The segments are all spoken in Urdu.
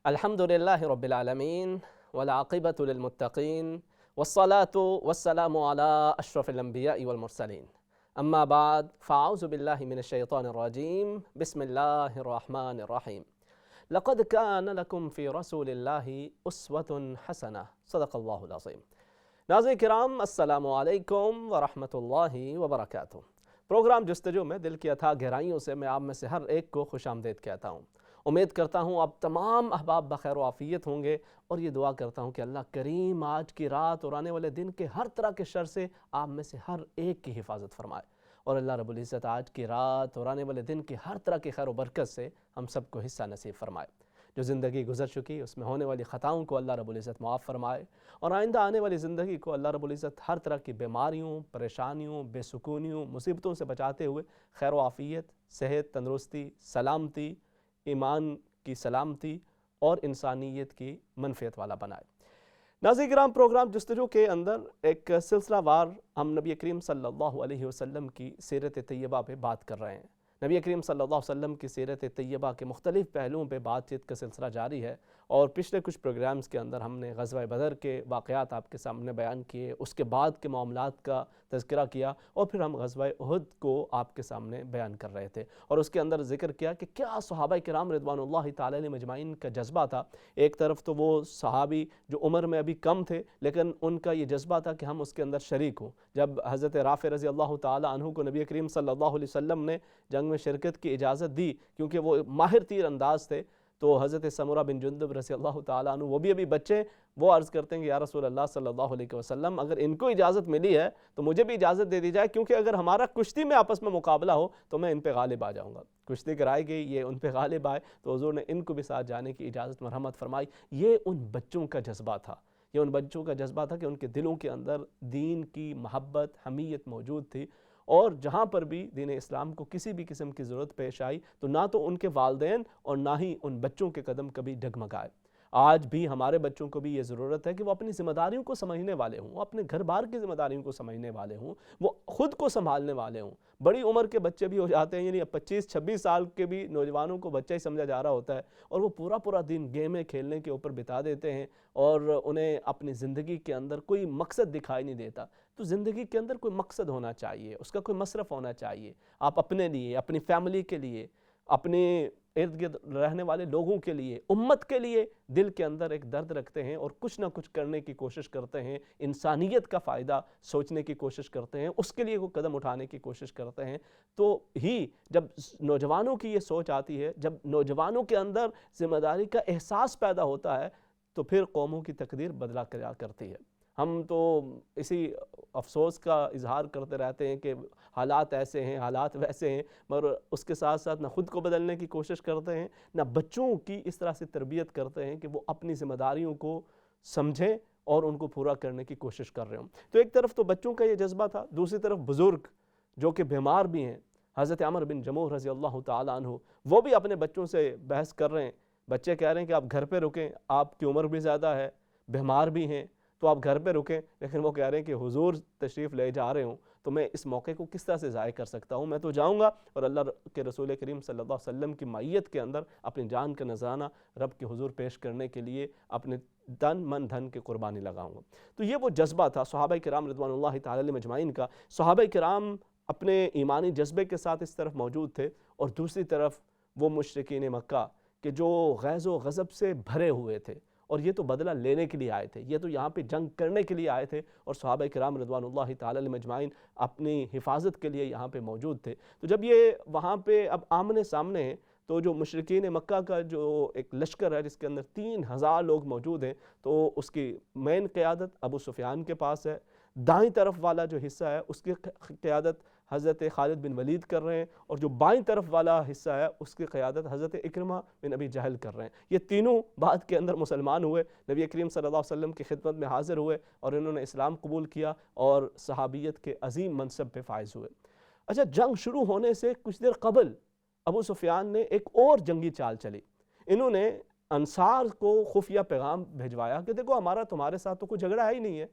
الحمدللہ رب العالمین والعاقبۃ للمتقین والصلاة والسلام علی اشرف الانبیاء والمرسلین اما بعد فاعوذ باللہ من الشیطان الرجیم بسم اللہ الرحمن الرحیم لقد کان لکم فی رسول اللہ اسوۃ حسنہ صدق اللہ العظیم۔ ناظرین کرام السلام علیکم ورحمۃ اللہ وبرکاتہ۔ پروگرام جستجو میں دل کی اتھاہ گہرائیوں سے میں آپ میں سے ہر ایک کو خوش آمدید کہتا ہوں۔ امید کرتا ہوں آپ تمام احباب بخیر و عافیت ہوں گے، اور یہ دعا کرتا ہوں کہ اللہ کریم آج کی رات اور آنے والے دن کے ہر طرح کے شر سے آپ میں سے ہر ایک کی حفاظت فرمائے، اور اللہ رب العزت آج کی رات اور آنے والے دن کی ہر طرح کی خیر و برکت سے ہم سب کو حصہ نصیب فرمائے۔ جو زندگی گزر چکی اس میں ہونے والی خطاؤں کو اللہ رب العزت معاف فرمائے، اور آئندہ آنے والی زندگی کو اللہ رب العزت ہر طرح کی بیماریوں، پریشانیوں، بے سکونیوں، مصیبتوں سے بچاتے ہوئے خیر و عافیت، صحت، تندرستی، سلامتی، ایمان کی سلامتی اور انسانیت کی منفعت والا بنائے۔ ناظرین کرام، پروگرام جستجو کے اندر ایک سلسلہ وار ہم نبی کریم صلی اللہ علیہ وسلم کی سیرت طیبہ پہ بات کر رہے ہیں۔ نبی کریم صلی اللہ علیہ وسلم کی سیرت طیبہ کے مختلف پہلوؤں پہ بات چیت کا سلسلہ جاری ہے، اور پچھلے کچھ پروگرامز کے اندر ہم نے غزوہ بدر کے واقعات آپ کے سامنے بیان کیے، اس کے بعد کے معاملات کا تذکرہ کیا، اور پھر ہم غزوہ احد کو آپ کے سامنے بیان کر رہے تھے، اور اس کے اندر ذکر کیا کہ کیا صحابہ کرام رضوان اللہ تعالی علیہ مجمعین کا جذبہ تھا۔ ایک طرف تو وہ صحابی جو عمر میں ابھی کم تھے، لیکن ان کا یہ جذبہ تھا کہ ہم اس کے اندر شریک ہوں۔ جب حضرت رافع رضی اللہ تعالی عنہ کو نبی کریم صلی اللہ علیہ وسلم نے جنگ میں شرکت کی اجازت دی، کیونکہ وہ ماہر تیر انداز تھے، تو حضرت سمرہ بن جندب رضی اللہ تعالیٰ عنہ، وہ بھی ابھی بچے، وہ عرض کرتے ہیں کہ یا رسول اللہ صلی اللہ علیہ وسلم، اگر ان کو اجازت ملی ہے تو مجھے بھی اجازت دے دی جائے، کیونکہ اگر ہمارا کشتی میں آپس میں مقابلہ ہو تو میں ان پہ غالب آ جاؤں گا۔ کشتی کرائی گئی، یہ ان پہ غالب آئے تو حضور نے ان کو بھی ساتھ جانے کی اجازت مرحمت فرمائی۔ یہ ان بچوں کا جذبہ تھا، یہ ان بچوں کا جذبہ تھا کہ ان کے دلوں کے اندر دین کی محبت، حمیت موجود تھی، اور جہاں پر بھی دین اسلام کو کسی بھی قسم کی ضرورت پیش آئی تو نہ تو ان کے والدین اور نہ ہی ان بچوں کے قدم کبھی ڈگمگائے۔ آج بھی ہمارے بچوں کو بھی یہ ضرورت ہے کہ وہ اپنی ذمہ داریوں کو سمجھنے والے ہوں، اپنے گھر بار کی ذمہ داریوں کو سمجھنے والے ہوں، وہ خود کو سنبھالنے والے ہوں۔ بڑی عمر کے بچے بھی ہو جاتے ہیں، یعنی 25-26 سال کے بھی نوجوانوں کو بچہ ہی سمجھا جا رہا ہوتا ہے، اور وہ پورا دن گیمیں کھیلنے کے اوپر بتا دیتے ہیں، اور انہیں اپنی زندگی کے اندر کوئی مقصد دکھائی نہیں دیتا۔ تو زندگی کے اندر کوئی مقصد ہونا چاہیے، اس کا کوئی مصرف ہونا چاہیے۔ آپ اپنے لیے، اپنی فیملی کے لیے، اپنے ارد گرد رہنے والے لوگوں کے لیے، امت کے لیے دل کے اندر ایک درد رکھتے ہیں، اور کچھ نہ کچھ کرنے کی کوشش کرتے ہیں، انسانیت کا فائدہ سوچنے کی کوشش کرتے ہیں، اس کے لیے وہ قدم اٹھانے کی کوشش کرتے ہیں، تو ہی جب نوجوانوں کی یہ سوچ آتی ہے، جب نوجوانوں کے اندر ذمہ داری کا احساس پیدا ہوتا ہے، تو پھر قوموں کی تقدیر بدلا کرتی ہے۔ ہم تو اسی افسوس کا اظہار کرتے رہتے ہیں کہ حالات ایسے ہیں، حالات ویسے ہیں، مگر اس کے ساتھ ساتھ نہ خود کو بدلنے کی کوشش کرتے ہیں، نہ بچوں کی اس طرح سے تربیت کرتے ہیں کہ وہ اپنی ذمہ داریوں کو سمجھیں اور ان کو پورا کرنے کی کوشش کر رہے ہوں۔ تو ایک طرف تو بچوں کا یہ جذبہ تھا، دوسری طرف بزرگ جو کہ بیمار بھی ہیں، حضرت عمر بن جموح رضی اللہ تعالیٰ عنہ، وہ بھی اپنے بچوں سے بحث کر رہے ہیں۔ بچے کہہ رہے ہیں کہ آپ گھر پہ رکیں، آپ کی عمر بھی زیادہ ہے، بیمار بھی ہیں، تو آپ گھر پہ رکیں، لیکن وہ کہہ رہے ہیں کہ حضور تشریف لے جا رہے ہوں تو میں اس موقع کو کس طرح سے ضائع کر سکتا ہوں، میں تو جاؤں گا اور اللہ کے رسول کریم صلی اللہ علیہ وسلم کی معیت کے اندر اپنی جان کا نذرانہ رب کے حضور پیش کرنے کے لیے اپنے تن من دھن کی قربانی لگاؤں گا۔ تو یہ وہ جذبہ تھا صحابہ کرام رضوان اللہ تعالی علیہ مجمعین کا۔ صحابہ کرام اپنے ایمانی جذبے کے ساتھ اس طرف موجود تھے، اور دوسری طرف وہ مشرکین مکہ کہ جو غیظ و غضب سے بھرے ہوئے تھے، اور یہ تو بدلہ لینے کے لیے آئے تھے، یہ تو یہاں پہ جنگ کرنے کے لیے آئے تھے، اور صحابہ کرام رضوان اللہ تعالی علیہ مجمعین اپنی حفاظت کے لیے یہاں پہ موجود تھے۔ تو جب یہ وہاں پہ اب آمنے سامنے ہیں، تو جو مشرکین مکہ کا جو ایک لشکر ہے جس کے اندر 3000 لوگ موجود ہیں، تو اس کی مین قیادت ابو سفیان کے پاس ہے۔ دائیں طرف والا جو حصہ ہے اس کی قیادت حضرت خالد بن ولید کر رہے ہیں، اور جو بائیں طرف والا حصہ ہے اس کی قیادت حضرت اکرمہ بن ابی جہل کر رہے ہیں۔ یہ تینوں بعد کے اندر مسلمان ہوئے، نبی کریم صلی اللہ علیہ وسلم کی خدمت میں حاضر ہوئے، اور انہوں نے اسلام قبول کیا اور صحابیت کے عظیم منصب پہ فائز ہوئے۔ اچھا، جنگ شروع ہونے سے کچھ دیر قبل ابو سفیان نے ایک اور جنگی چال چلی۔ انہوں نے انصار کو خفیہ پیغام بھیجوایا کہ دیکھو، ہمارا تمہارے ساتھ تو کوئی جھگڑا ہے ہی نہیں ہے،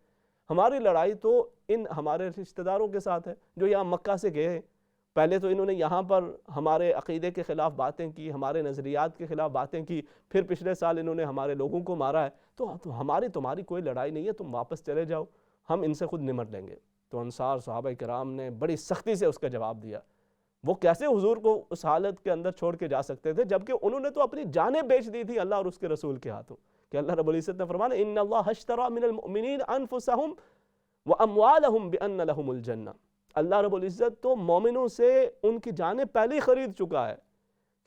ہماری لڑائی تو ان ہمارے رشتہ داروں کے ساتھ ہے جو یہاں مکہ سے گئے ہیں، پہلے تو انہوں نے یہاں پر ہمارے عقیدے کے خلاف باتیں کی، ہمارے نظریات کے خلاف باتیں کی، پھر پچھلے سال انہوں نے ہمارے لوگوں کو مارا ہے، تو ہماری تمہاری کوئی لڑائی نہیں ہے، تم واپس چلے جاؤ، ہم ان سے خود نمٹ لیں گے۔ تو انصار صحابہ کرام نے بڑی سختی سے اس کا جواب دیا۔ وہ کیسے حضور کو اس حالت کے اندر چھوڑ کے جا سکتے تھے، جبکہ انہوں نے تو اپنی جانیں بیچ دی تھی اللہ اور اس کے رسول کے ہاتھوں، کہ اللہ رب العزت نے فرمایا ان اللہ اشتری من المؤمنین انفسهم واموالهم بان لهم الجنہ، اللہ رب العزت تو مومنوں سے ان کی جانیں پہلے ہی خرید چکا ہے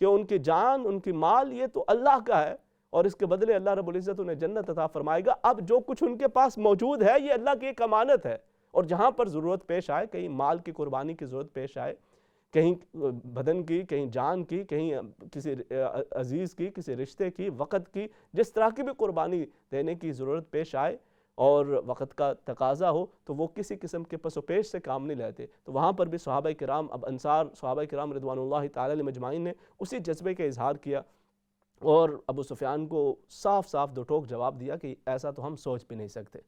کہ ان کی جان، ان کی مال یہ تو اللہ کا ہے، اور اس کے بدلے اللہ رب العزت انہیں جنت عطا فرمائے گا۔ اب جو کچھ ان کے پاس موجود ہے یہ اللہ کی ایک امانت ہے، اور جہاں پر ضرورت پیش آئے، کہیں مال کی قربانی کی ضرورت پیش آئے، کہیں بدن کی، کہیں جان کی، کہیں کسی عزیز کی، کسی رشتے کی، وقت کی، جس طرح کی بھی قربانی دینے کی ضرورت پیش آئے اور وقت کا تقاضا ہو، تو وہ کسی قسم کے پس و پیش سے کام نہیں لیتے۔ تو وہاں پر بھی صحابہ کرام، اب انصار صحابہ کرام رضوان اللہ تعالی علیہم اجمعین نے اسی جذبے کا اظہار کیا اور ابو سفیان کو صاف صاف دو ٹوک جواب دیا کہ ایسا تو ہم سوچ بھی نہیں سکتے۔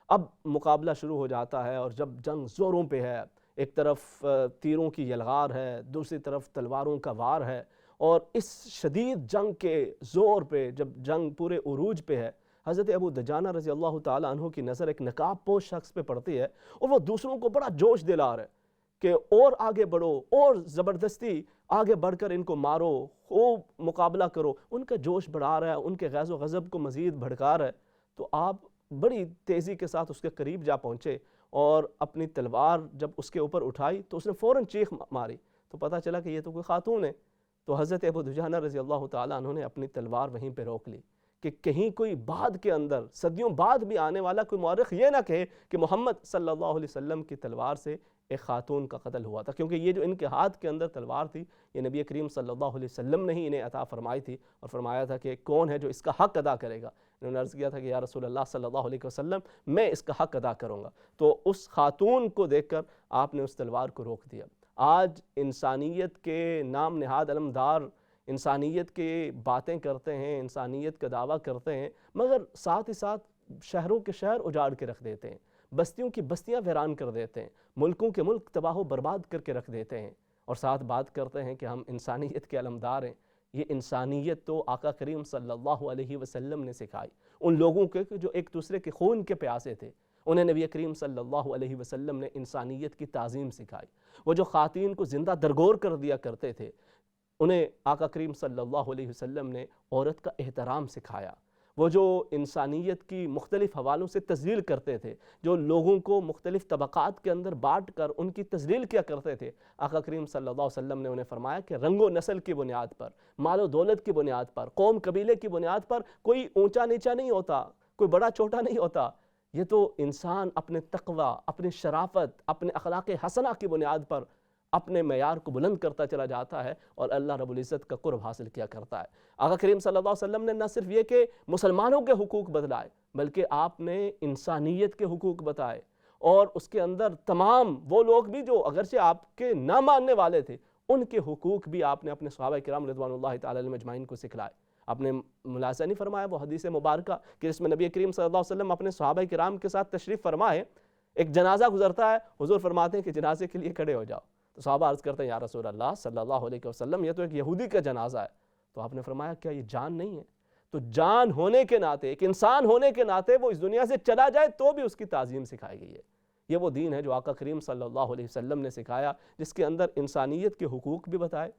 اب مقابلہ شروع ہو جاتا ہے، اور جب جنگ زوروں پہ ہے، ایک طرف تیروں کی یلغار ہے، دوسری طرف تلواروں کا وار ہے، اور اس شدید جنگ کے زور پہ جب جنگ پورے عروج پہ ہے، حضرت ابو دجانہ رضی اللہ تعالیٰ عنہ کی نظر ایک نقاب پوش شخص پہ پڑتی ہے، اور وہ دوسروں کو بڑا جوش دلا رہا ہے کہ اور آگے بڑھو، اور زبردستی آگے بڑھ کر ان کو مارو، خوب مقابلہ کرو۔ ان کا جوش بڑھا رہا ہے، ان کے غیظ و غضب کو مزید بھڑکا رہا ہے۔ تو آپ بڑی تیزی کے ساتھ اس کے قریب جا پہنچے، اور اپنی تلوار جب اس کے اوپر اٹھائی تو اس نے فوراً چیخ ماری، تو پتہ چلا کہ یہ تو کوئی خاتون ہے۔ تو حضرت ابو دجانہ رضی اللہ تعالیٰ عنہ نے اپنی تلوار وہیں پہ روک لی کہ کہیں کوئی بعد کے اندر، صدیوں بعد بھی آنے والا کوئی مورخ یہ نہ کہے کہ محمد صلی اللہ علیہ وسلم کی تلوار سے ایک خاتون کا قتل ہوا تھا، کیونکہ یہ جو ان کے ہاتھ کے اندر تلوار تھی یہ نبی کریم صلی اللہ علیہ وسلم نے ہی انہیں عطا فرمائی تھی، اور فرمایا تھا کہ کون ہے جو اس کا حق ادا کرے گا۔ انہوں نے عرض کیا تھا کہ یا رسول اللہ صلی اللہ علیہ وسلم میں اس کا حق ادا کروں گا۔ تو اس خاتون کو دیکھ کر آپ نے اس تلوار کو روک دیا۔ آج انسانیت کے نام نہاد علمدار انسانیت کی باتیں کرتے ہیں، انسانیت کا دعویٰ کرتے ہیں، مگر ساتھ ہی ساتھ شہروں کے شہر اجاڑ کے رکھ دیتے ہیں، بستیوں کی بستیاں ویران کر دیتے ہیں، ملکوں کے ملک تباہ و برباد کر کے رکھ دیتے ہیں، اور ساتھ بات کرتے ہیں کہ ہم انسانیت کے علمدار ہیں۔ یہ انسانیت تو آقا کریم صلی اللہ علیہ وسلم نے سکھائی ان لوگوں کے جو ایک دوسرے کے خون کے پیاسے تھے، انہیں نبی کریم صلی اللہ علیہ وسلم نے انسانیت کی تعظیم سکھائی۔ وہ جو خواتین کو زندہ درگور کر دیا کرتے تھے، انہیں آقا کریم صلی اللہ علیہ وسلم نے عورت کا احترام سکھایا۔ وہ جو انسانیت کی مختلف حوالوں سے تذلیل کرتے تھے، جو لوگوں کو مختلف طبقات کے اندر بانٹ کر ان کی تذلیل کیا کرتے تھے، آقا کریم صلی اللہ علیہ وسلم نے انہیں فرمایا کہ رنگ و نسل کی بنیاد پر، مال و دولت کی بنیاد پر، قوم قبیلے کی بنیاد پر کوئی اونچا نیچا نہیں ہوتا، کوئی بڑا چھوٹا نہیں ہوتا۔ یہ تو انسان اپنے تقوی، اپنی شرافت، اپنے اخلاق حسنہ کی بنیاد پر اپنے معیار کو بلند کرتا چلا جاتا ہے، اور اللہ رب العزت کا قرب حاصل کیا کرتا ہے۔ آقا کریم صلی اللہ علیہ وسلم نے نہ صرف یہ کہ مسلمانوں کے حقوق بتلائے، بلکہ آپ نے انسانیت کے حقوق بتائے، اور اس کے اندر تمام وہ لوگ بھی جو اگرچہ آپ کے نہ ماننے والے تھے، ان کے حقوق بھی آپ نے اپنے صحابہ کرام رضوان اللہ تعالی علیہم اجمعین کو سکھلائے۔ آپ نے ملاحظہ نہیں فرمایا وہ حدیث مبارکہ کہ جس میں نبی کریم صلی اللہ علیہ وسلم اپنے صحابہ کرام کے ساتھ تشریف فرمائے، ایک جنازہ گزرتا ہے، حضور فرماتے ہیں کہ جنازے کے لیے کھڑے ہو جاؤ۔ تو صحابہ عرض کرتے ہیں یا رسول اللہ صلی اللہ علیہ وسلم یہ تو ایک یہودی کا جنازہ ہے۔ تو آپ نے فرمایا کیا یہ جان نہیں ہے؟ تو جان ہونے کے ناطے، ایک انسان ہونے کے ناطے وہ اس دنیا سے چلا جائے تو بھی اس کی تعظیم سکھائی گئی ہے۔ یہ وہ دین ہے جو آقا کریم صلی اللہ علیہ وسلم نے سکھایا، جس کے اندر انسانیت کے حقوق بھی بتائے،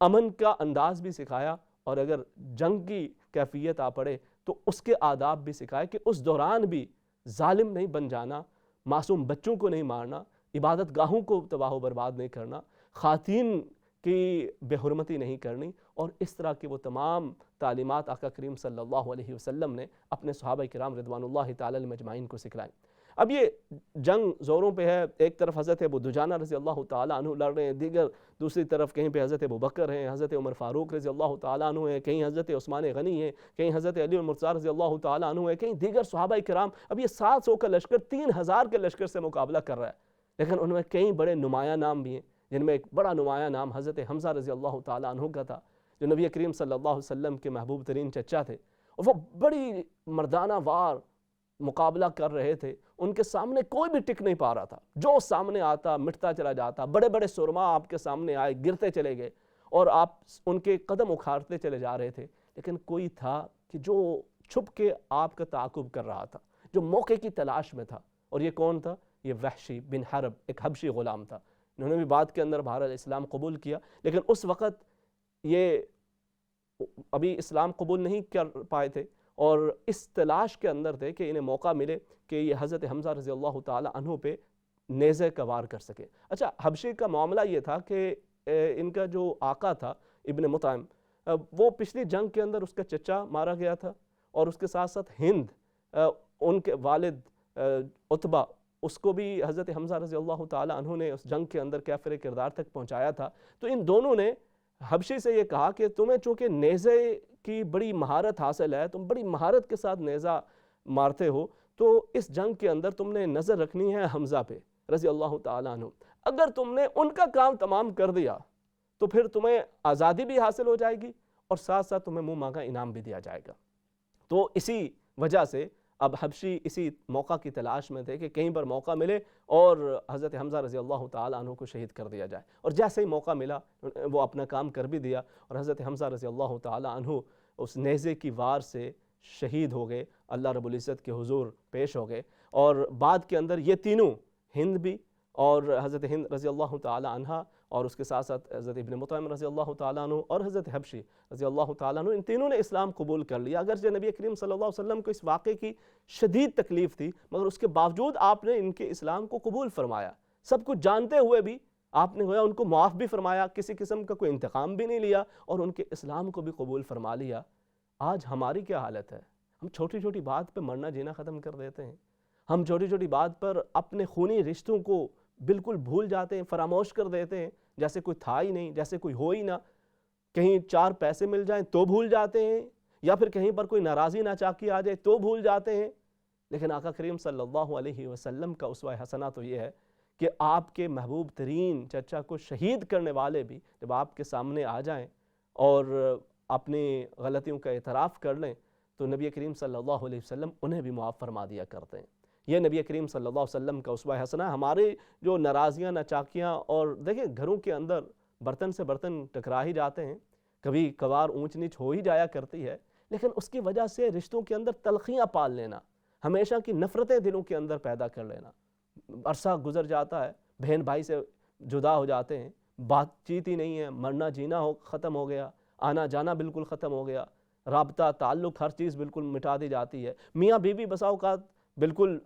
امن کا انداز بھی سکھایا، اور اگر جنگ کی کیفیت آ پڑے تو اس کے آداب بھی سکھائے کہ اس دوران بھی ظالم نہیں بن جانا، معصوم بچوں کو نہیں مارنا، عبادت گاہوں کو تباہ و برباد نہیں کرنا، خواتین کی بے حرمتی نہیں کرنی، اور اس طرح کی وہ تمام تعلیمات آقا کریم صلی اللہ علیہ وسلم نے اپنے صحابہ کرام رضوان اللہ تعالی علیہم اجمعین کو سکھلائیں۔ اب یہ جنگ زوروں پہ ہے، ایک طرف حضرت ابو دجانہ رضی اللہ تعالیٰ عنہ لڑ رہے ہیں، دوسری طرف کہیں پہ حضرت ابو بکر ہیں، حضرت عمر فاروق رضی اللہ تعالیٰ عنہ ہیں، کہیں حضرت عثمان غنی ہیں، کہیں حضرت علی المرتضیٰ رضی اللہ تعالیٰ عنہ ہیں، کہیں دیگر صحابہ کرام۔ اب یہ 700 کا لشکر 3000 کے لشکر سے مقابلہ کر رہا ہے، لیکن ان میں کئی بڑے نمایاں نام بھی ہیں، جن میں ایک بڑا نمایاں نام حضرت حمزہ رضی اللہ تعالیٰ عنہ کا تھا، جو نبی کریم صلی اللہ علیہ وسلم کے محبوب ترین چچا تھے، اور وہ بڑی مردانہ وار مقابلہ کر رہے تھے ان کے سامنے کوئی بھی ٹک نہیں پا رہا تھا، جو سامنے آتا مٹتا چلا جاتا، بڑے بڑے سرما آپ کے سامنے آئے گرتے چلے گئے اور آپ ان کے قدم اکھاڑتے چلے جا رہے تھے، لیکن کوئی تھا کہ جو چھپ کے آپ کا تعاقب کر رہا تھا، جو موقع کی تلاش میں تھا، اور یہ کون تھا؟ یہ وحشی بن حرب، ایک حبشی غلام تھا۔ انہوں نے بھی بعد کے اندر بہرحال اسلام قبول کیا، لیکن اس وقت یہ ابھی اسلام قبول نہیں کر پائے تھے اور اس تلاش کے اندر تھے کہ انہیں موقع ملے کہ یہ حضرت حمزہ رضی اللہ تعالی عنہ پہ نیزے کا وار کر سکے۔ اچھا، حبشی کا معاملہ یہ تھا کہ ان کا جو آقا تھا ابن مطعم، وہ پچھلی جنگ کے اندر اس کا چچا مارا گیا تھا، اور اس کے ساتھ ساتھ ہند، ان کے والد عتبہ، اس کو بھی حضرت حمزہ رضی اللہ تعالی عنہ نے اس جنگ کے اندر کافر کردار تک پہنچایا تھا۔ تو ان دونوں نے حبشی سے یہ کہا کہ تمہیں چونکہ نیزے کی بڑی مہارت حاصل ہے، تم بڑی مہارت کے ساتھ نیزہ مارتے ہو، تو اس جنگ کے اندر تم نے نظر رکھنی ہے حمزہ پہ رضی اللہ تعالی عنہ۔ اگر تم نے ان کا کام تمام کر دیا تو پھر تمہیں آزادی بھی حاصل ہو جائے گی اور ساتھ ساتھ تمہیں منہ مانگا انعام بھی دیا جائے گا۔ تو اسی وجہ سے اب حبشی اسی موقع کی تلاش میں تھے کہ کہیں پر موقع ملے اور حضرت حمزہ رضی اللہ تعالی عنہ کو شہید کر دیا جائے، اور جیسے ہی موقع ملا وہ اپنا کام کر بھی دیا، اور حضرت حمزہ رضی اللہ تعالی عنہ اس نیزے کی وار سے شہید ہو گئے، اللہ رب العزت کے حضور پیش ہو گئے۔ اور بعد کے اندر یہ تینوں، ہند بھی اور حضرت ہند رضی اللہ تعالی عنہ، اور اس کے ساتھ ساتھ حضرت ابن مطعم رضی اللہ تعالیٰ عنہ اور حضرت حبشی رضی اللہ تعالیٰ عنہ، ان تینوں نے اسلام قبول کر لیا۔ اگرچہ نبی کریم صلی اللہ علیہ وسلم کو اس واقعے کی شدید تکلیف تھی، مگر اس کے باوجود آپ نے ان کے اسلام کو قبول فرمایا، سب کچھ جانتے ہوئے بھی آپ نے گویا ان کو معاف بھی فرمایا، کسی قسم کا کوئی انتقام بھی نہیں لیا، اور ان کے اسلام کو بھی قبول فرما لیا۔ آج ہماری کیا حالت ہے؟ ہم چھوٹی چھوٹی بات پہ مرنا جینا ختم کر دیتے ہیں، ہم چھوٹی چھوٹی بات پر اپنے خونی رشتوں کو بالکل بھول جاتے ہیں، فراموش کر دیتے ہیں، جیسے کوئی تھا ہی نہیں، جیسے کوئی ہو ہی نہ۔ کہیں چار پیسے مل جائیں تو بھول جاتے ہیں، یا پھر کہیں پر کوئی ناراضی ناچاکی آ جائے تو بھول جاتے ہیں۔ لیکن آقا کریم صلی اللہ علیہ وسلم کا اسوہ حسنہ تو یہ ہے کہ آپ کے محبوب ترین چچا کو شہید کرنے والے بھی جب آپ کے سامنے آ جائیں اور اپنی غلطیوں کا اعتراف کر لیں تو نبی کریم صلی اللہ علیہ وسلم انہیں بھی معاف فرما دیا کرتے ہیں۔ یہ نبی کریم صلی اللہ علیہ وسلم کا اسوہ حسنہ۔ ہمارے جو ناراضیاں ناچاکیاں، اور دیکھیں گھروں کے اندر برتن سے برتن ٹکرا ہی جاتے ہیں، کبھی کبھار اونچ نیچ ہو ہی جایا کرتی ہے، لیکن اس کی وجہ سے رشتوں کے اندر تلخیاں پال لینا، ہمیشہ کی نفرتیں دلوں کے اندر پیدا کر لینا، عرصہ گزر جاتا ہے، بہن بھائی سے جدا ہو جاتے ہیں، بات چیت ہی نہیں ہے، مرنا جینا ختم ہو گیا، آنا جانا بالکل ختم ہو گیا، رابطہ تعلق ہر چیز بالکل مٹا دی جاتی ہے، میاں بیوی بسا اوقات بالکل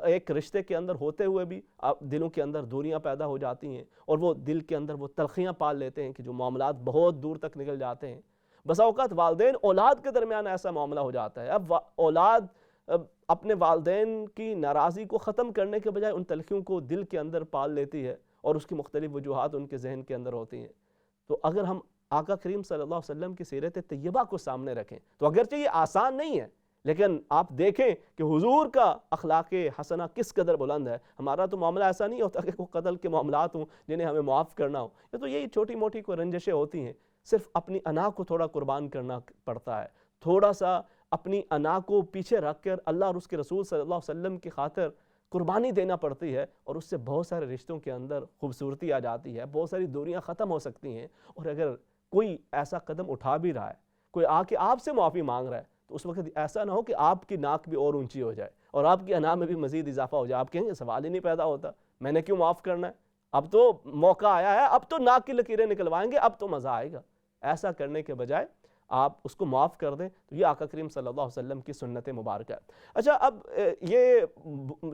ایک رشتے کے اندر ہوتے ہوئے بھی دلوں کے اندر دوریاں پیدا ہو جاتی ہیں، اور وہ دل کے اندر وہ تلخیاں پال لیتے ہیں کہ جو معاملات بہت دور تک نکل جاتے ہیں۔ بسا اوقات والدین اولاد کے درمیان ایسا معاملہ ہو جاتا ہے، اب اولاد اپنے والدین کی ناراضی کو ختم کرنے کے بجائے ان تلخیوں کو دل کے اندر پال لیتی ہے، اور اس کی مختلف وجوہات ان کے ذہن کے اندر ہوتی ہیں۔ تو اگر ہم آقا کریم صلی اللہ علیہ وسلم کی سیرت طیبہ کو سامنے رکھیں تو اگرچہ یہ آسان نہیں ہے، لیکن آپ دیکھیں کہ حضور کا اخلاق حسنہ کس قدر بلند ہے۔ ہمارا تو معاملہ ایسا نہیں ہوتا کہ کوئی قتل کے معاملات ہوں جنہیں ہمیں معاف کرنا ہو، یہ تو یہی چھوٹی موٹی کوئی رنجشیں ہوتی ہیں، صرف اپنی انا کو تھوڑا قربان کرنا پڑتا ہے، تھوڑا سا اپنی انا کو پیچھے رکھ کر اللہ اور اس کے رسول صلی اللہ علیہ وسلم کی خاطر قربانی دینا پڑتی ہے، اور اس سے بہت سارے رشتوں کے اندر خوبصورتی آ جاتی ہے، بہت ساری دوریاں ختم ہو سکتی ہیں۔ اور اگر کوئی ایسا قدم اٹھا بھی رہا ہے، کوئی آ کے آپ سے معافی مانگ رہا ہے، تو اس وقت ایسا نہ ہو کہ آپ کی ناک بھی اور اونچی ہو جائے اور آپ کی انا میں بھی مزید اضافہ ہو جائے، آپ کہیں گے سوال ہی نہیں پیدا ہوتا، میں نے کیوں معاف کرنا ہے، اب تو موقع آیا ہے، اب تو ناک کی لکیریں نکلوائیں گے، اب تو مزہ آئے گا۔ ایسا کرنے کے بجائے آپ اس کو معاف کر دیں، تو یہ آقا کریم صلی اللہ علیہ وسلم کی سنت مبارکہ ہے۔ اچھا، اب یہ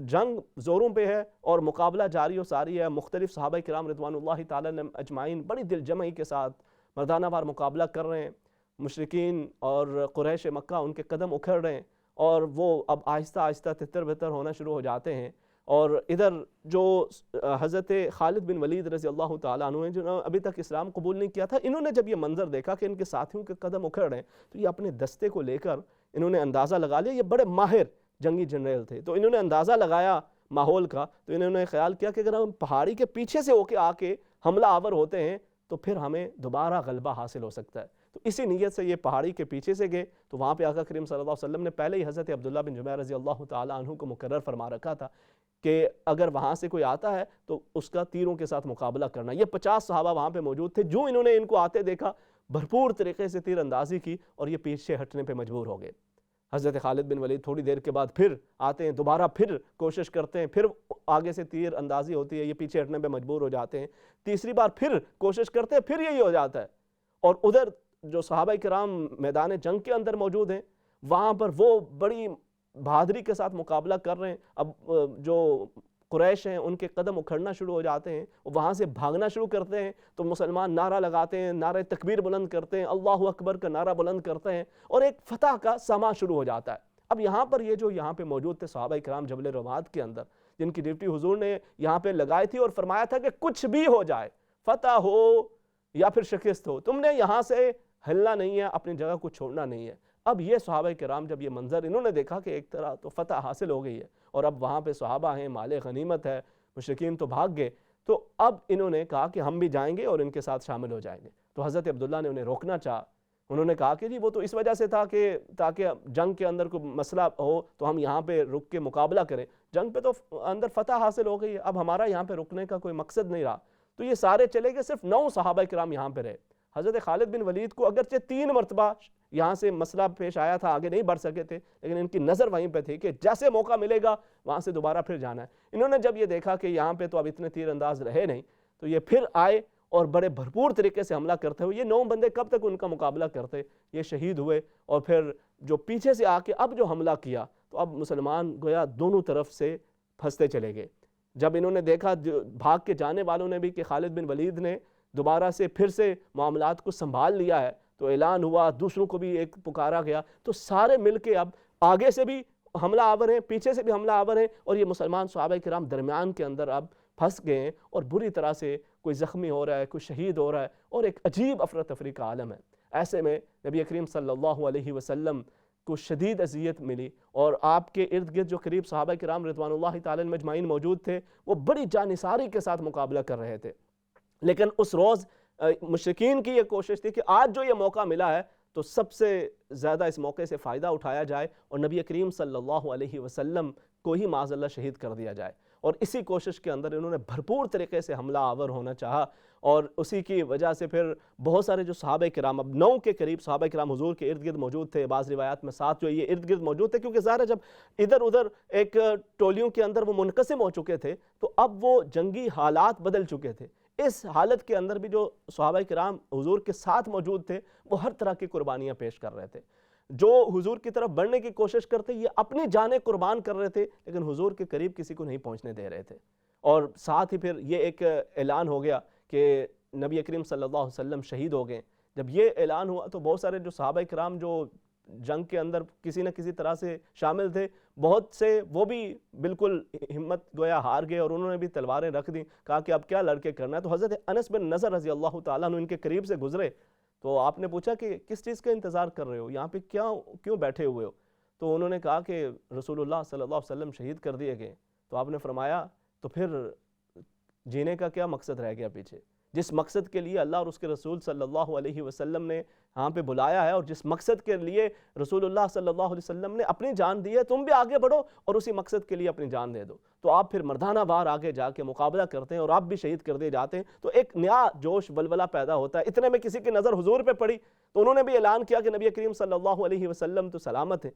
جنگ زوروں پہ ہے اور مقابلہ جاری و ساری ہے، مختلف صحابہ کرام رضوان اللہ تعالیٰ اجمعین بڑی دل جمعی کے ساتھ مردانہ وار مقابلہ کر رہے ہیں، مشرکین اور قریش مکہ ان کے قدم اکھڑ رہے ہیں، اور وہ اب آہستہ آہستہ تتر بتر ہونا شروع ہو جاتے ہیں۔ اور ادھر جو حضرت خالد بن ولید رضی اللہ تعالیٰ عنہ ہیں، جنہوں نے ابھی تک اسلام قبول نہیں کیا تھا، انہوں نے جب یہ منظر دیکھا کہ ان کے ساتھیوں کے قدم اکھڑ رہے ہیں، تو یہ اپنے دستے کو لے کر انہوں نے اندازہ لگا لیا، یہ بڑے ماہر جنگی جنرل تھے، تو انہوں نے اندازہ لگایا ماحول کا، تو انہوں نے خیال کیا کہ اگر ہم پہاڑی کے پیچھے سے ہو کے آ کے حملہ آور ہوتے ہیں تو پھر ہمیں دوبارہ غلبہ حاصل ہو سکتا ہے۔ تو تو اسی نیت سے یہ پہاڑی کے پیچھے سے گئے، تو وہاں پہ آقا کریم صلی اللہ علیہ وسلم نے پہلے ہی حضرت عبداللہ بن جبیر رضی اللہ تعالیٰ عنہ کو مقرر فرما رکھا تھا کہ اگر وہاں سے کوئی آتا ہے تو اس کا تیروں کے ساتھ مقابلہ کرنا۔ یہ 50 صحابہ وہاں پہ موجود تھے، جو انہوں نے ان کو آتے دیکھا بھرپور طریقے سے تیر اندازی کی اور یہ پیچھے ہٹنے پہ مجبور ہو گئے۔ حضرت خالد بن ولید تھوڑی دیر کے بعد پھر آتے ہیں، دوبارہ پھر کوشش کرتے ہیں، پھر آگے سے تیر اندازی ہوتی ہے، یہ پیچھے ہٹنے پہ مجبور ہو جاتے ہیں، تیسری بار پھر کوشش کرتے ہیں، پھر یہی ہو جاتا ہے۔ اور ادھر جو صحابہ کرام میدان جنگ کے اندر موجود ہیں، وہاں پر وہ بڑی بہادری کے ساتھ مقابلہ کر رہے ہیں۔ اب جو قریش ہیں ان کے قدم اکھڑنا شروع ہو جاتے ہیں، وہاں سے بھاگنا شروع کرتے ہیں، تو مسلمان نعرہ لگاتے ہیں، نعرہ تکبیر بلند کرتے ہیں، اللہ اکبر کا نعرہ بلند کرتے ہیں، اور ایک فتح کا سما شروع ہو جاتا ہے۔ اب یہاں پر یہ جو یہاں پہ موجود تھے صحابہ کرام جبل رماد کے اندر، جن کی ڈیوٹی حضور نے یہاں پہ لگائی تھی اور فرمایا تھا کہ کچھ بھی ہو جائے، فتح ہو یا پھر شکست ہو، تم نے یہاں سے ہلنا نہیں ہے، اپنی جگہ کو چھوڑنا نہیں ہے۔ اب یہ صحابہ کرام جب یہ منظر انہوں نے دیکھا کہ ایک طرح تو فتح حاصل ہو گئی ہے اور اب وہاں پہ صحابہ ہیں، مال غنیمت ہے، مشرکین تو بھاگ گئے، تو اب انہوں نے کہا کہ ہم بھی جائیں گے اور ان کے ساتھ شامل ہو جائیں گے۔ تو حضرت عبداللہ نے انہیں روکنا چاہا، انہوں نے کہا کہ جی وہ تو اس وجہ سے تھا کہ تاکہ جنگ کے اندر کوئی مسئلہ ہو تو ہم یہاں پہ رک کے مقابلہ کریں، جنگ پہ تو اندر فتح حاصل ہو گئی ہے، اب ہمارا یہاں پہ رکنے کا کوئی مقصد نہیں رہا۔ تو یہ سارے چلے گئے، صرف 9 صحابہ کرام یہاں پہ رہے۔ حضرت خالد بن ولید کو اگرچہ 3 مرتبہ یہاں سے مسئلہ پیش آیا تھا، آگے نہیں بڑھ سکے تھے، لیکن ان کی نظر وہیں پہ تھی کہ جیسے موقع ملے گا وہاں سے دوبارہ پھر جانا ہے۔ انہوں نے جب یہ دیکھا کہ یہاں پہ تو اب اتنے تیر انداز رہے نہیں، تو یہ پھر آئے اور بڑے بھرپور طریقے سے حملہ کرتے ہوئے، یہ 9 بندے کب تک ان کا مقابلہ کرتے، یہ شہید ہوئے، اور پھر جو پیچھے سے آ کے اب جو حملہ کیا تو اب مسلمان گویا دونوں طرف سے پھنستے چلے گئے۔ جب انہوں نے دیکھا بھاگ کے جانے والوں نے بھی کہ خالد بن ولید نے دوبارہ سے پھر سے معاملات کو سنبھال لیا ہے، تو اعلان ہوا، دوسروں کو بھی ایک پکارا گیا، تو سارے مل کے اب آگے سے بھی حملہ آور ہیں، پیچھے سے بھی حملہ آور ہیں، اور یہ مسلمان صحابہ کرام درمیان کے اندر اب پھنس گئے ہیں، اور بری طرح سے کوئی زخمی ہو رہا ہے، کوئی شہید ہو رہا ہے، اور ایک عجیب افراتفری کا عالم ہے۔ ایسے میں نبی کریم صلی اللہ علیہ وسلم کو شدید اذیت ملی، اور آپ کے ارد گرد جو قریب صحابہ کرام رضوان اللہ تعالی مجمعین موجود تھے، وہ بڑی جانثاری کے ساتھ مقابلہ کر رہے تھے۔ لیکن اس روز مشرکین کی یہ کوشش تھی کہ آج جو یہ موقع ملا ہے تو سب سے زیادہ اس موقع سے فائدہ اٹھایا جائے اور نبی کریم صلی اللہ علیہ وسلم کو ہی معاذ اللہ شہید کر دیا جائے، اور اسی کوشش کے اندر انہوں نے بھرپور طریقے سے حملہ آور ہونا چاہا، اور اسی کی وجہ سے پھر بہت سارے جو صحابہ کرام، اب 9 کے قریب صحابہ کرام حضور کے ارد گرد موجود تھے، بعض روایات میں 7 جو یہ ارد گرد موجود تھے، کیونکہ ظاہر ہے جب ادھر ادھر ایک ٹولیوں کے اندر وہ منقسم ہو چکے تھے تو اب وہ جنگی حالات بدل چکے تھے۔ اس حالت کے اندر بھی جو صحابہ کرام حضور کے ساتھ موجود تھے وہ ہر طرح کی قربانیاں پیش کر رہے تھے، جو حضور کی طرف بڑھنے کی کوشش کرتے یہ اپنی جانیں قربان کر رہے تھے، لیکن حضور کے قریب کسی کو نہیں پہنچنے دے رہے تھے۔ اور ساتھ ہی پھر یہ ایک اعلان ہو گیا کہ نبی کریم صلی اللہ علیہ وسلم شہید ہو گئے۔ جب یہ اعلان ہوا تو بہت سارے جو صحابہ کرام جو جنگ کے اندر کسی نہ کسی طرح سے شامل تھے، بہت سے وہ بھی بالکل ہمت گویا ہار گئے، اور انہوں نے بھی تلواریں رکھ دیں، کہا کہ اب کیا لڑکے کرنا ہے۔ تو حضرت انس بن نضر رضی اللہ تعالیٰ عنہ ان کے قریب سے گزرے، تو آپ نے پوچھا کہ کس چیز کا انتظار کر رہے ہو، یہاں پہ کیوں بیٹھے ہوئے ہو؟ تو انہوں نے کہا کہ رسول اللہ صلی اللہ علیہ وسلم شہید کر دیے گئے۔ تو آپ نے فرمایا تو پھر جینے کا کیا مقصد رہ گیا پیچھے؟ جس مقصد کے لیے اللہ اور اس کے رسول صلی اللہ علیہ وسلم نے یہاں پہ بلایا ہے، اور جس مقصد کے لیے رسول اللہ صلی اللہ علیہ وسلم نے اپنی جان دی ہے، تم بھی آگے بڑھو اور اسی مقصد کے لیے اپنی جان دے دو۔ تو آپ پھر مردانہ وار آگے جا کے مقابلہ کرتے ہیں اور آپ بھی شہید کر دیے جاتے ہیں، تو ایک نیا جوش ولولہ پیدا ہوتا ہے۔ اتنے میں کسی کی نظر حضور پہ پڑی تو انہوں نے بھی اعلان کیا کہ نبی کریم صلی اللہ علیہ وسلم تو سلامت ہے۔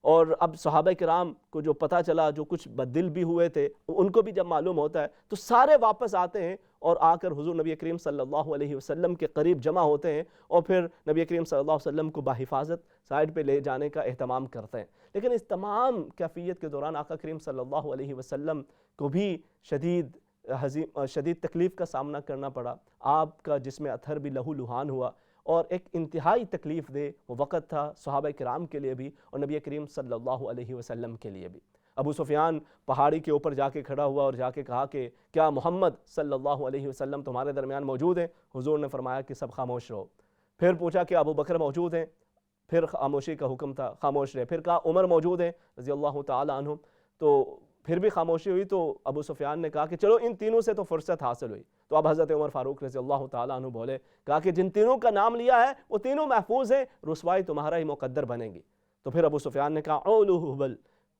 اور اب صحابہ کرام کو جو پتہ چلا، جو کچھ بدل بھی ہوئے تھے، ان کو بھی جب معلوم ہوتا ہے تو سارے واپس آتے ہیں اور آ کر حضور نبی کریم صلی اللہ علیہ وسلم کے قریب جمع ہوتے ہیں، اور پھر نبی کریم صلی اللہ علیہ وسلم کو بحفاظت سائڈ پہ لے جانے کا اہتمام کرتے ہیں۔ لیکن اس تمام کیفیت کے دوران آقا کریم صلی اللہ علیہ وسلم کو بھی شدید تکلیف کا سامنا کرنا پڑا۔ آپ کا جسم اطہر بھی لہو لہان ہوا، اور ایک انتہائی تکلیف دہ وہ وقت تھا صحابہ کرام کے لیے بھی اور نبی کریم صلی اللہ علیہ وسلم کے لیے بھی۔ ابو سفیان پہاڑی کے اوپر جا کے کھڑا ہوا اور جا کے کہا کہ کیا محمد صلی اللہ علیہ وسلم تمہارے درمیان موجود ہیں؟ حضور نے فرمایا کہ سب خاموش رہو۔ پھر پوچھا کہ ابو بکر موجود ہیں؟ پھر خاموشی کا حکم تھا، خاموش رہے۔ پھر کہا عمر موجود ہیں رضی اللہ تعالی عنہ؟ تو پھر بھی خاموشی ہوئی تو ابو سفیان نے کہا کہ چلو ان تینوں سے تو فرصت حاصل ہوئی. تو اب حضرت عمر فاروق رضی اللہ تعالیٰ عنہ بولے, کہا کہ جن تینوں کا نام لیا ہے وہ تینوں محفوظ ہیں, رسوائی تمہارا ہی مقدر بنے گی. تو پھر ابو سفیان نے کہا اولو حبل,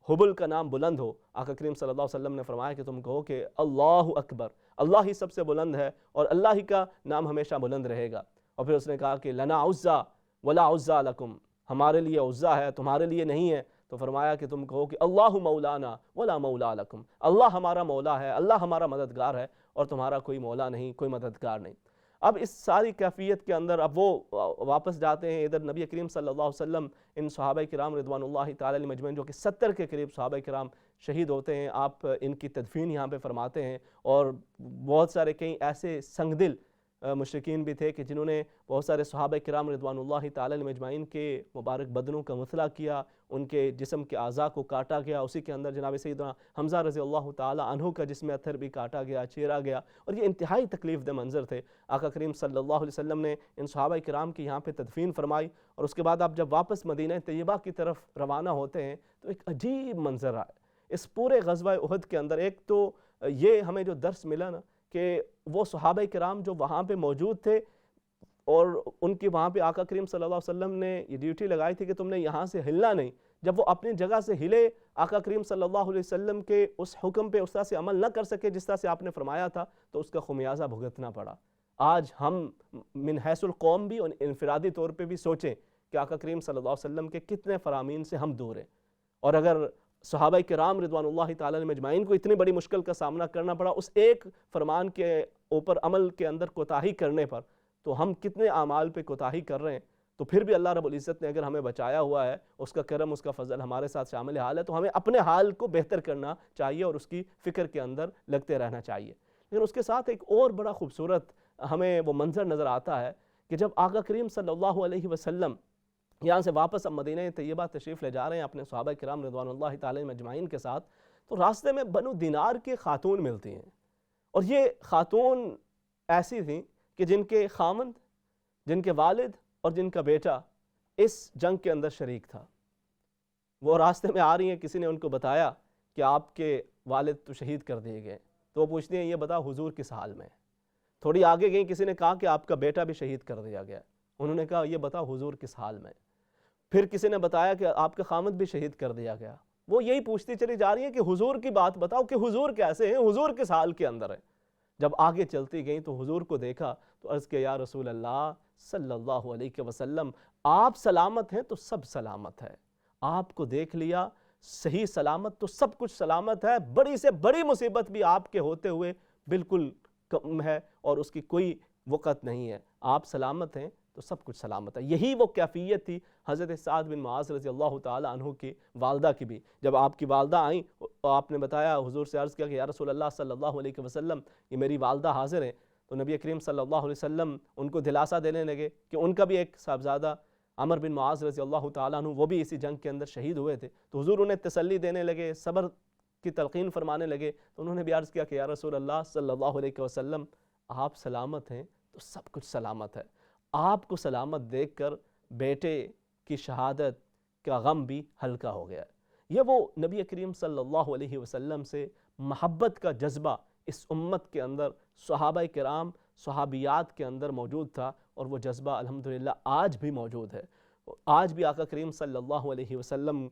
حبل کا نام بلند ہو. آقا کریم صلی اللہ علیہ وسلم نے فرمایا کہ تم کہو کہ اللہ اکبر, اللہ ہی سب سے بلند ہے اور اللہ ہی کا نام ہمیشہ بلند رہے گا. اور پھر اس نے کہا کہ لنا عزا ولا عزا لکم, ہمارے لیے عزا ہے تمہارے لیے نہیں ہے. تو فرمایا کہ تم کہو کہ اللہ مولانا ولا مولا لکم, اللہ ہمارا مولا ہے, اللہ ہمارا مددگار ہے اور تمہارا کوئی مولا نہیں, کوئی مددگار نہیں. اب اس ساری کیفیت کے اندر اب وہ واپس جاتے ہیں ادھر نبی کریم صلی اللہ علیہ وسلم ان صحابہ کرام رضوان اللہ تعالی علیہ مجمعین جو کہ 70 کے قریب صحابہ کرام شہید ہوتے ہیں, آپ ان کی تدفین یہاں پہ فرماتے ہیں. اور بہت سارے کئی ایسے سنگ دل مشرکین بھی تھے کہ جنہوں نے بہت سارے صحابہ کرام رضوان اللہ تعالی علیہ مجمعین کے مبارک بدنوں کا مثلا کیا, ان کے جسم کے اعضاء کو کاٹا گیا. اسی کے اندر جناب سیدنا حمزہ رضی اللہ تعالی عنہ کا جسم اتھر بھی کاٹا گیا, چیرا گیا, اور یہ انتہائی تکلیف دہ منظر تھے. آقا کریم صلی اللہ علیہ وسلم نے ان صحابہ کرام کی یہاں پہ تدفین فرمائی, اور اس کے بعد آپ جب واپس مدینہ طیبہ کی طرف روانہ ہوتے ہیں تو ایک عجیب منظر آئے اس پورے غزوہ احد کے اندر. ایک تو یہ ہمیں جو درس ملا نا کہ وہ صحابہ کرام جو وہاں پہ موجود تھے اور ان کی وہاں پہ آقا کریم صلی اللہ علیہ وسلم نے یہ ڈیوٹی لگائی تھی کہ تم نے یہاں سے ہلنا نہیں, جب وہ اپنی جگہ سے ہلے آقا کریم صلی اللہ علیہ وسلم کے اس حکم پہ اس طرح سے عمل نہ کر سکے جس طرح سے آپ نے فرمایا تھا, تو اس کا خمیازہ بھگتنا پڑا. آج ہم من حیث القوم بھی اور انفرادی طور پہ بھی سوچیں کہ آقا کریم صلی اللہ علیہ وسلم کے کتنے فرامین سے ہم دور ہیں. اور اگر صحابہ کرام رضوان اللہ تعالیٰ علیہ مجمعین کو اتنی بڑی مشکل کا سامنا کرنا پڑا اس ایک فرمان کے اوپر عمل کے اندر کوتاہی کرنے پر, تو ہم کتنے اعمال پہ کوتاہی کر رہے ہیں. تو پھر بھی اللہ رب العزت نے اگر ہمیں بچایا ہوا ہے, اس کا کرم اس کا فضل ہمارے ساتھ شامل حال ہے, تو ہمیں اپنے حال کو بہتر کرنا چاہیے اور اس کی فکر کے اندر لگتے رہنا چاہیے. لیکن اس کے ساتھ ایک اور بڑا خوبصورت ہمیں وہ منظر نظر آتا ہے کہ جب آقا کریم صلی اللہ علیہ وسلم یہاں سے واپس اب مدینہ طیبہ تشریف لے جا رہے ہیں اپنے صحابہ کرام رضوان اللہ تعالی مجمعین کے ساتھ, تو راستے میں بنو دینار کے خاتون ملتی ہیں. اور یہ خاتون ایسی تھیں کہ جن کے خامند, جن کے والد اور جن کا بیٹا اس جنگ کے اندر شریک تھا. وہ راستے میں آ رہی ہیں, کسی نے ان کو بتایا کہ آپ کے والد تو شہید کر دیے گئے. تو وہ پوچھتی ہیں یہ بتاؤ حضور کس حال میں. تھوڑی آگے گئیں, کسی نے کہا کہ آپ کا بیٹا بھی شہید کر دیا گیا. انہوں نے کہا یہ بتاؤ حضور کس حال میں. پھر کسی نے بتایا کہ آپ کا خامد بھی شہید کر دیا گیا. وہ یہی پوچھتی چلی جا رہی ہیں کہ حضور کی بات بتاؤ کہ حضور کیسے ہیں, حضور کس حال کے اندر ہے. جب آگے چلتی گئیں تو حضور کو دیکھا تو عرض کیا یا رسول اللہ صلی اللہ علیہ وسلم, آپ سلامت ہیں تو سب سلامت ہے. آپ کو دیکھ لیا صحیح سلامت تو سب کچھ سلامت ہے. بڑی سے بڑی مصیبت بھی آپ کے ہوتے ہوئے بالکل کم ہے اور اس کی کوئی وقت نہیں ہے. آپ سلامت ہیں تو سب کچھ سلامت ہے. یہی وہ کیفیت تھی حضرت سعد بن معاذ رضی اللہ تعالی عنہ کی والدہ کی بھی. جب آپ کی والدہ آئیں تو آپ نے بتایا, حضور سے عرض کیا کہ یا رسول اللہ صلی اللہ علیہ وسلم یہ میری والدہ حاضر ہیں. تو نبی کریم صلی اللہ علیہ وسلم ان کو دلاسا دینے لگے کہ ان کا بھی ایک صاحبزادہ عمر بن معاذ رضی اللہ تعالیٰ عنہ وہ بھی اسی جنگ کے اندر شہید ہوئے تھے. تو حضور انہیں تسلی دینے لگے, صبر کی تلقین فرمانے لگے. تو انہوں نے بھی عرض کیا کہ یا رسول اللہ صلی اللہ علیہ وسلم آپ سلامت ہیں تو سب کچھ سلامت ہے. آپ کو سلامت دیکھ کر بیٹے کی شہادت کا غم بھی ہلکا ہو گیا. یہ وہ نبی کریم صلی اللہ علیہ وسلم سے محبت کا جذبہ اس امت کے اندر صحابہ کرام صحابیات کے اندر موجود تھا, اور وہ جذبہ الحمدللہ آج بھی موجود ہے. آج بھی آقا کریم صلی اللہ علیہ وسلم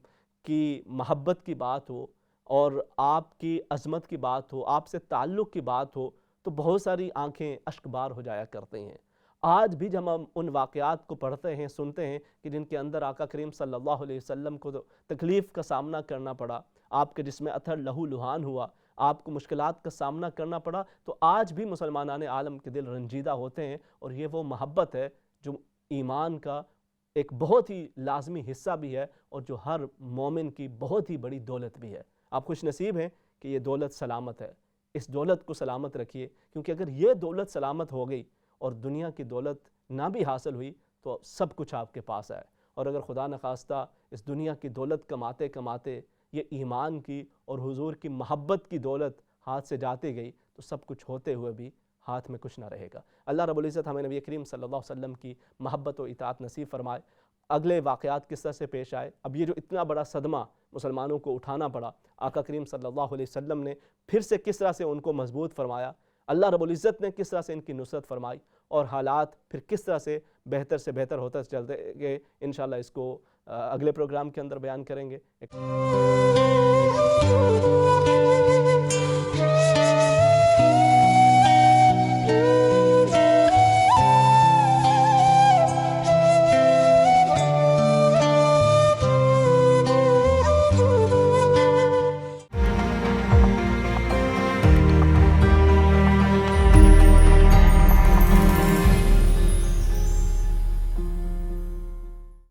کی محبت کی بات ہو اور آپ کی عظمت کی بات ہو, آپ سے تعلق کی بات ہو, تو بہت ساری آنکھیں اشک بار ہو جایا کرتے ہیں. آج بھی جب ہم ان واقعات کو پڑھتے ہیں, سنتے ہیں کہ جن کے اندر آقا کریم صلی اللہ علیہ وسلم کو تکلیف کا سامنا کرنا پڑا, آپ کے جسم اتھر لہو لہان ہوا, آپ کو مشکلات کا سامنا کرنا پڑا, تو آج بھی مسلمانان عالم کے دل رنجیدہ ہوتے ہیں. اور یہ وہ محبت ہے جو ایمان کا ایک بہت ہی لازمی حصہ بھی ہے اور جو ہر مومن کی بہت ہی بڑی دولت بھی ہے. آپ خوش نصیب ہیں کہ یہ دولت سلامت ہے. اس دولت کو سلامت رکھیے, کیونکہ اگر یہ دولت سلامت ہو گئی اور دنیا کی دولت نہ بھی حاصل ہوئی تو سب کچھ آپ کے پاس ہے. اور اگر خدا نخواستہ اس دنیا کی دولت کماتے کماتے یہ ایمان کی اور حضور کی محبت کی دولت ہاتھ سے جاتی گئی تو سب کچھ ہوتے ہوئے بھی ہاتھ میں کچھ نہ رہے گا. اللہ رب العزت ہمیں نبی کریم صلی اللہ علیہ وسلم کی محبت و اطاعت نصیب فرمائے. اگلے واقعات کس طرح سے پیش آئے. اب یہ جو اتنا بڑا صدمہ مسلمانوں کو اٹھانا پڑا، آقا کریم صلی اللہ علیہ وسلم نے پھر سے کس طرح سے ان کو مضبوط فرمایا، اللہ رب العزت نے کس طرح سے ان کی نصرت فرمائی، اور حالات پھر کس طرح سے بہتر سے بہتر ہوتا چلتے گئے. انشاءاللہ اس کو اگلے پروگرام کے اندر بیان کریں گے.